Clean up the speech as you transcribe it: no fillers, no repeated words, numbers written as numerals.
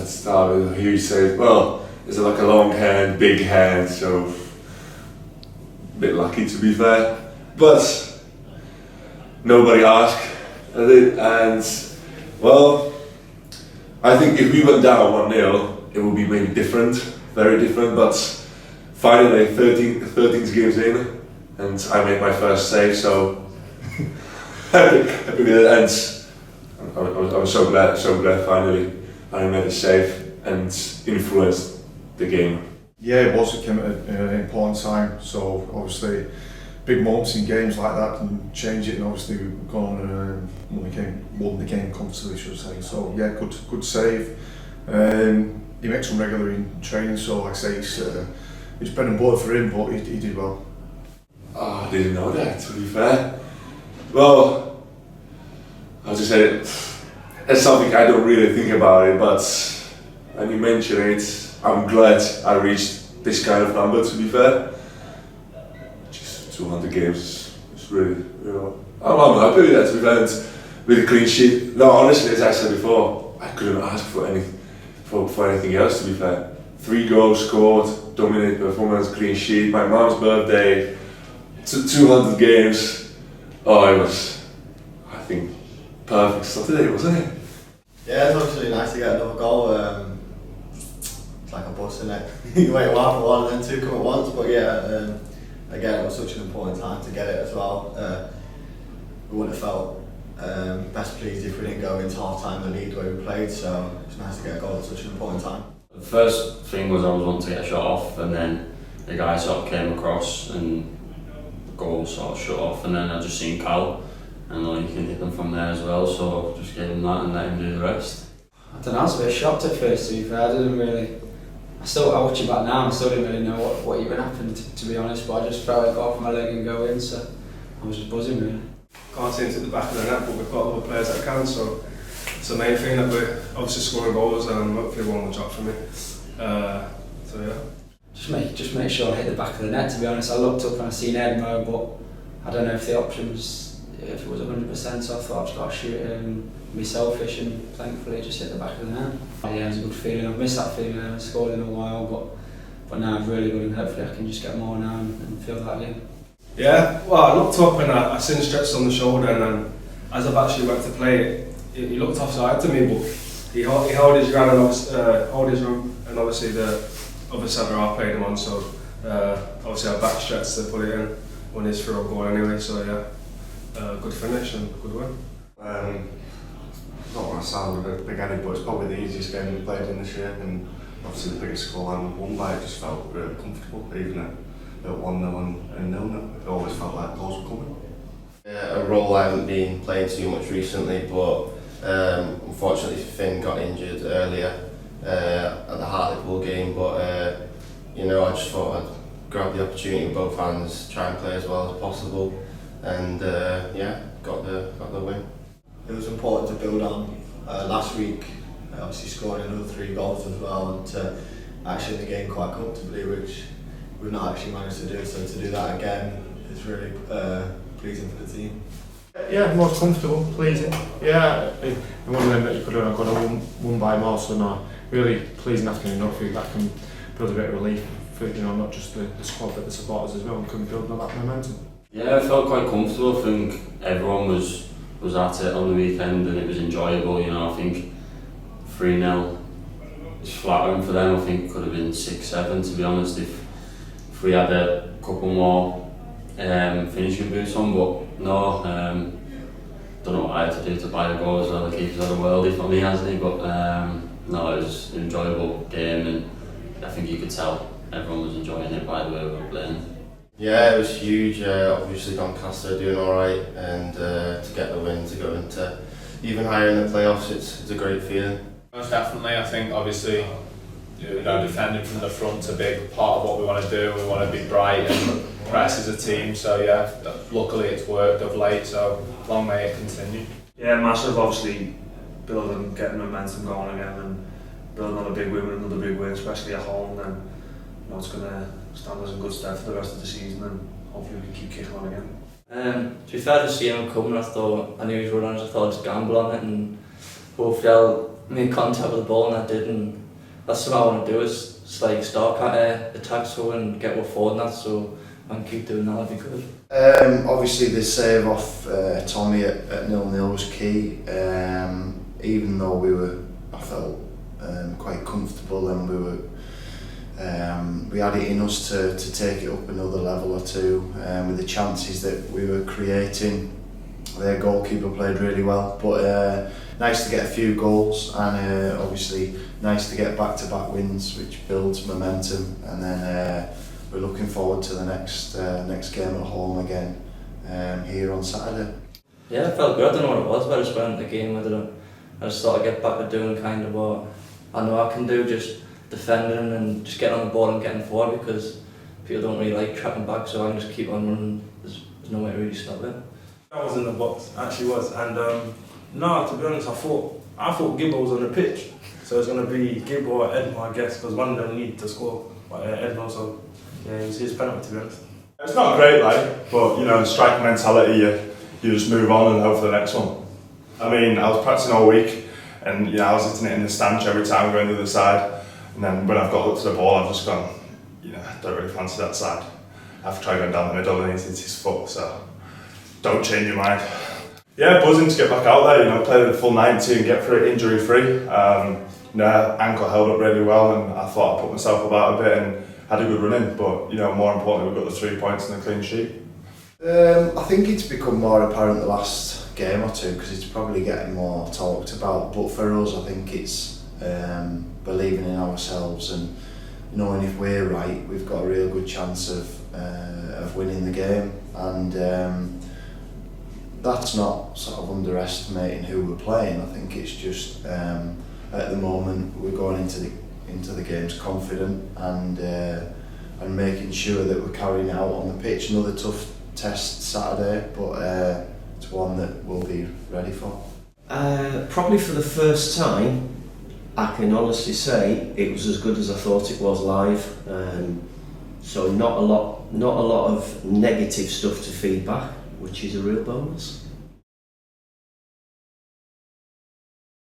at start, he said, well, it's like a long hand, big hand, so a bit lucky to be fair. But nobody asked, and well, I think if we went down 1-0, it would be maybe different, very different, but finally 13 games in, and I made my first save, so happy with it, and I was so glad finally I made a save and influenced the game. Yeah, it was. It came at an important time, so obviously big moments in games like that can change it, and obviously we've gone on won the game comfortably, should I say. So yeah, good save. He makes them regular in training, so like I say, it's bread and butter for him, but he did well. Oh, I didn't know that, to be fair. Well, I'll just say it's something I don't really think about it, but when you mention it, I'm glad I reached this kind of number, to be fair. Just 200 games, it's really, I'm happy with that, to be fair, and with a clean sheet. No, honestly, as I said before, I couldn't ask for anything else, to be fair. 3 goals scored, dominant performance, clean sheet, my mom's birthday, 200 games. Oh, it was, I think, perfect stuff today, wasn't it? Yeah, it's obviously nice to get another goal. It's like a bus, isn't it? You wait a while for one and then 2 come at once, but yeah, again, it was such an important time to get it as well. We wouldn't have felt best pleased if we didn't go into half time the lead where we played, so it's nice to get a goal at such an important time. The first thing was I was wanting to get a shot off, and then the guy sort of came across and the goal sort of shut off, and then I just seen Cal, and you can hit them from there as well, so just gave him that and let him do the rest. I don't know, I was a bit shocked at first, to be fair. I watch it back now and I still didn't really know what even happened, to be honest, but I just felt it go off my leg and go in, so I was just buzzing really. Can't seem to hit the back of the net, but we've got other players that can, so it's the main thing that we're obviously scoring goals, and hopefully one will drop for me. So yeah. Just make sure I hit the back of the net, to be honest. I looked up and I seen Edmo, but I don't know if the option was, if it was 100%, so I thought I just got to shoot it and be selfish, and thankfully it just hit the back of the net. Yeah, it was a good feeling. I've missed that feeling, I haven't scored in a while, but now it's really good, and hopefully I can just get more now and feel that again. Yeah, well, I looked up and I seen stretched on the shoulder, and then as I've actually went to play it, he looked offside to me, but he held his ground and obviously the other centre half played him on, so obviously I backstretched to put it in when he's through a goal anyway, so yeah, good finish and good win. Not want to sound a bit big-headed, but it's probably the easiest game we've played in this year, and obviously the biggest scoreline we've won by. It just felt really comfortable, even at 1-0 and 0-0. It always felt like goals were coming. A role I haven't been playing too much recently, but unfortunately Finn got injured earlier at the Hartlepool game, but I just thought I'd grab the opportunity with both hands, try and play as well as possible, and got the win. It was important to build on last week, obviously scoring another 3 goals as well, and to actually in the game quite comfortably, which we've not actually managed to do, so to do that again is really pleasing for the team. Yeah, most comfortable, pleasing. Yeah, it one of them that you could have won by more, so no, really pleasing afternoon. Hopefully that can build a bit of relief for not just the squad but the supporters as well, and can build on that momentum. Yeah, I felt quite comfortable. I think everyone was at it on the weekend and it was enjoyable. I think 3-0 is flattering for them. I think it could have been 6-7 to be honest if we had a couple more finishing boots on, but no, don't know what I had to do to buy the goals. The keeper's had a worldie for me, hasn't he? But no, it was an enjoyable game, and I think you could tell everyone was enjoying it by the way we were playing. Yeah, it was huge. Obviously Doncaster are doing alright, and to get the win to go into even higher in the playoffs, it's a great feeling. Most definitely. I think obviously defending from the front's a big part of what we want to do. We want to be bright and press as a team, so yeah, luckily it's worked of late, so long may it continue. Yeah, massive, obviously getting momentum going again and building on a big win with another big win, especially at home, then it's going to stand us in good stead for the rest of the season, and hopefully we can keep kicking on again. To be fair, just seeing him coming, I knew he was running, I thought I'd just gamble on it, and hopefully I'll made contact with the ball, and I did, and that's what I want to do, is just like start attacks through and get what forward and that, so I can keep doing that, that'd be good. Obviously the save off Tommy at 0-0 was key, even though I felt quite comfortable, and we had it in us to take it up another level or two, with the chances that we were creating. Their goalkeeper played really well, but nice to get a few goals, and obviously nice to get back-to-back wins, which builds momentum, and then we're looking forward to the next game at home again here on Saturday. Yeah, it felt good. I don't know what it was, but I just went into the game with it. I just thought I'd get back to doing kind of what I know I can do, just defending and just getting on the ball and getting forward, because people don't really like tracking back, so I can just keep on running. There's no way to really stop it. I was in the box, actually was, and no, to be honest, I thought Gibbo was on the pitch, so it's going to be Gibbo or Edmo, I guess, because one of them need to score, but Edmo, so yeah, it was his penalty, to be honest. It's not great, like, but you know, striker mentality, you just move on and hope for the next one. I mean, I was practicing all week, and you know, I was hitting it in the stanch every time going to the other side, and then when I've got up to the ball, I've just gone, you know, I don't really fancy that side. I've tried going down the middle and it's his foot, so don't change your mind. Yeah, buzzing to get back out there, you know, play the full 90 and get through it injury free. You know, ankle held up really well, and I thought I put myself about a bit and had a good run in, but you know, more importantly, we've got the 3 points and a clean sheet. I think it's become more apparent the last game or two, because it's probably getting more talked about, but for us I think it's believing in ourselves and knowing if we're right, we've got a real good chance of winning the game, and that's not sort of underestimating who we're playing. I think it's just at the moment we're going into the games confident and making sure that we're carrying it out on the pitch. Another tough test Saturday, but it's one that we'll be ready for. Probably for the first time, I can honestly say it was as good as I thought it was live. So not a lot of negative stuff to feedback, which is a real bonus.